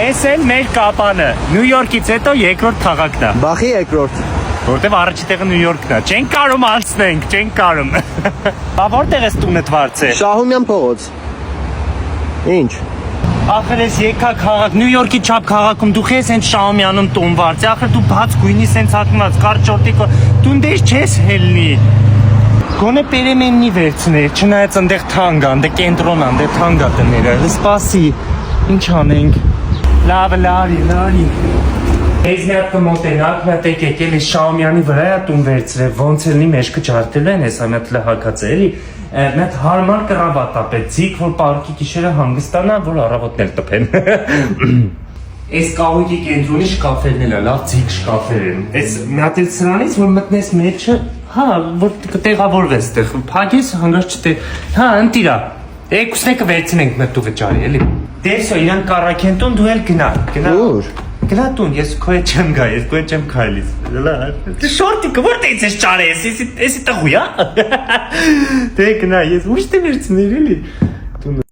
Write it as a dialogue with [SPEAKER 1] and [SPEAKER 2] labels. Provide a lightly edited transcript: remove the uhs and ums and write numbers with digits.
[SPEAKER 1] Էս էլ մեր կապանը, Նյու Յորքից հետո երկրորդ քաղաքն է։
[SPEAKER 2] Բախի երկրորդ։
[SPEAKER 1] Որտեվ առաջի տեղը Նյու Յորքն է։ Չենք կարում անցնենք, չենք կարում։ Բա որտեղ ես տունդ վարձել։
[SPEAKER 2] Շահումյան փողոց։ Ինչ։
[SPEAKER 1] Ախր ես եկա քաղաք, Նյու Յորքի չափ քաղաքում դու ես հենց Շահումյանում տուն վարձի, ախր դու բաց գույնի սենց հագնած, կարճ շորտիկը, դու դες չես հելնի։ Գոնե պերեմեննի վերցներ, չնայած այնտեղ թանկ է, այնտեղ կենտրոն է, այնտեղ թանկ է տները։ Սպասի, ինչ անենք։ Լավ, լարի։ Ես մի հատ կմոտենակ, մի հատ եկել ես Շահումյանի վրա է տուն վերցրել, ոնց էլի մեջքը ջարդել են, ես ամյատ լհակած է էլի։ Մի հատ հարմար կրավատ ապեցիք, որ պարկի գիշերը հանգստանա, որ առավոտն էլ տպեն։ Այս կահույքի կենտրոնի շկաֆերն էլ է, լավ ձիգ շկաֆեր են։ Այս մի հատ էլ սրանից, որ մտնես մեջը, հա, որ կտեղավորվես տեղ, փակես հանգած չտե։ Հա, ընտիրա։ Երկուսն եկը վերցնենք մեր տուղը ջարի, էլի։ Դեսո, իրան կարակեն տուն, դու էլ գնա։
[SPEAKER 2] Ուր։
[SPEAKER 1] Գնա տուն, ես քո հետ չեմ գա, ես քո հետ չեմ քայլից։ Դե շորտիկը որտե՞ց ես ճարես, էսի տղու, հա։ Դե գնա, ես ուշ դե վերցներ էլի։